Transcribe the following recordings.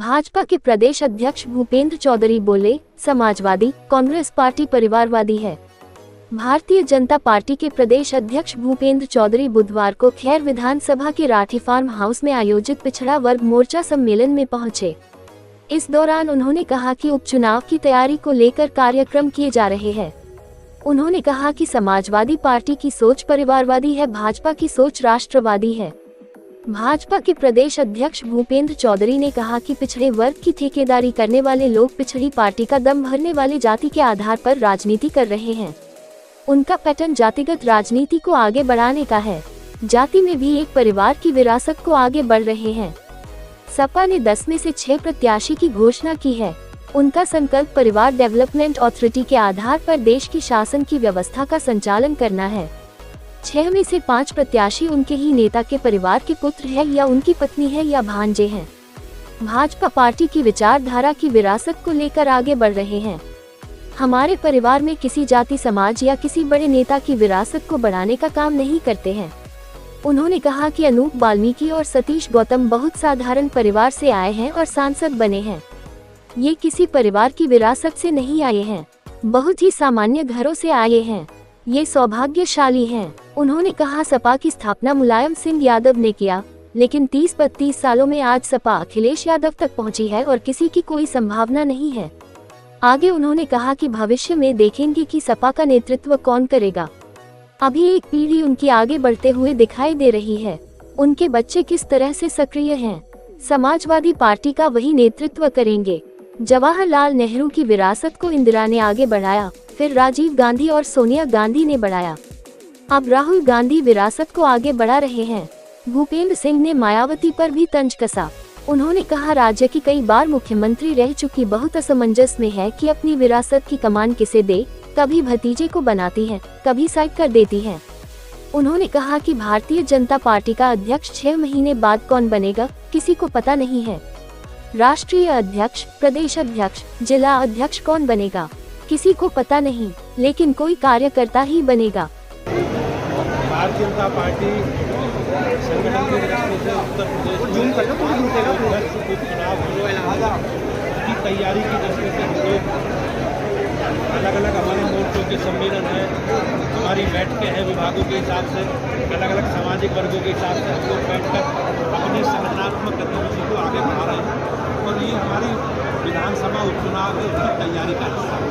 भाजपा के प्रदेश अध्यक्ष भूपेंद्र चौधरी बोले, समाजवादी कांग्रेस पार्टी परिवारवादी है। भारतीय जनता पार्टी के प्रदेश अध्यक्ष भूपेंद्र चौधरी बुधवार को खैर विधानसभा के राठी फार्म हाउस में आयोजित पिछड़ा वर्ग मोर्चा सम्मेलन में पहुंचे। इस दौरान उन्होंने कहा कि उपचुनाव की तैयारी को लेकर कार्यक्रम किए जा रहे हैं। उन्होंने कहा कि समाजवादी पार्टी की सोच परिवारवादी है, भाजपा की सोच राष्ट्रवादी है। भाजपा के प्रदेश अध्यक्ष भूपेंद्र चौधरी ने कहा कि पिछड़े वर्ग की ठेकेदारी करने वाले लोग पिछड़ी पार्टी का दम भरने वाले जाति के आधार पर राजनीति कर रहे हैं। उनका पैटर्न जातिगत राजनीति को आगे बढ़ाने का है। जाति में भी एक परिवार की विरासत को आगे बढ़ रहे हैं। सपा ने 10 में से 6 प्रत्याशी की घोषणा की है। उनका संकल्प परिवार डेवलपमेंट अथॉरिटी के आधार पर देश की शासन की व्यवस्था का संचालन करना है। 6 में से 5 प्रत्याशी उनके ही नेता के परिवार के पुत्र हैं या उनकी पत्नी है या भांजे हैं। भाजपा पार्टी की विचारधारा की विरासत को लेकर आगे बढ़ रहे हैं। हमारे परिवार में किसी जाति समाज या किसी बड़े नेता की विरासत को बढ़ाने का काम नहीं करते हैं। उन्होंने कहा कि अनूप वाल्मीकि और सतीश गौतम बहुत साधारण परिवार से आए हैं और सांसद बने हैं। ये किसी परिवार की विरासत से नहीं आए हैं, बहुत ही सामान्य घरों से आए हैं। ये सौभाग्यशाली हैं। उन्होंने कहा सपा की स्थापना मुलायम सिंह यादव ने किया, लेकिन 30-32 सालों में आज सपा अखिलेश यादव तक पहुंची है और किसी की कोई संभावना नहीं है। आगे उन्होंने कहा कि भविष्य में देखेंगे कि सपा का नेतृत्व कौन करेगा। अभी एक पीढ़ी उनकी आगे बढ़ते हुए दिखाई दे रही है। उनके बच्चे किस तरह से सक्रिय हैं, समाजवादी पार्टी का वही नेतृत्व करेंगे। जवाहरलाल नेहरू की विरासत को इंदिरा ने आगे बढ़ाया, फिर राजीव गांधी और सोनिया गांधी ने बढ़ाया। अब राहुल गांधी विरासत को आगे बढ़ा रहे हैं। भूपेंद्र सिंह ने मायावती पर भी तंज कसा। उन्होंने कहा राज्य की कई बार मुख्यमंत्री रह चुकी बहुत असमंजस में है कि अपनी विरासत की कमान किसे दे, कभी भतीजे को बनाती है, कभी साइड कर देती है। उन्होंने कहा कि भारतीय जनता पार्टी का अध्यक्ष 6 महीने बाद कौन बनेगा किसी को पता नहीं है। राष्ट्रीय अध्यक्ष, प्रदेश अध्यक्ष, जिला अध्यक्ष कौन बनेगा किसी को पता नहीं, लेकिन कोई कार्यकर्ता ही बनेगा। भारतीय जनता पार्टी संगठन की दृष्टि से उत्तर प्रदेश चुनाव की तैयारी की दृष्टि से हम लोग अलग अलग हमारे मोर्चों के सम्मेलन है, हमारी बैठकें हैं विभागों के हिसाब से, अलग अलग सामाजिक वर्गों के हिसाब से हम लोग बैठकर अपनी संगठनात्मक गतिविधि को आगे बढ़ा रहे हैं। और ये हमारी विधानसभा उपचुनाव है, उसकी तैयारी का हिस्सा है।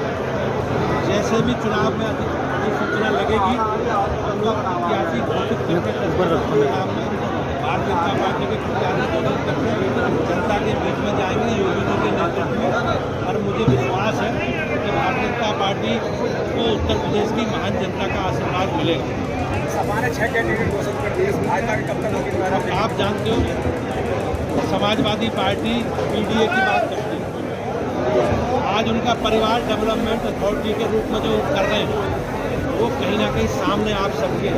जैसे भी चुनाव में अधिसूचना लगेगी हम लोग प्रत्याशी घोषित करके भारतीय जनता पार्टी के प्रत्याशी घोषित करके जनता के बीच में जाएंगे योगी जी के नेतृत्व में। और मुझे विश्वास है कि भारतीय जनता पार्टी को उत्तर प्रदेश की महान जनता का आशीर्वाद मिलेगा। सपा ने 6 कैंडिडेट घोषित कर दिए, भाजपा कब तक होगी? आप जानते हो समाजवादी पार्टी पीडीए की बात करती है। आज उनका परिवार डेवलपमेंट अथॉरिटी के रूप में जो कर रहे हैं वो कहीं ना कहीं सामने आप सबके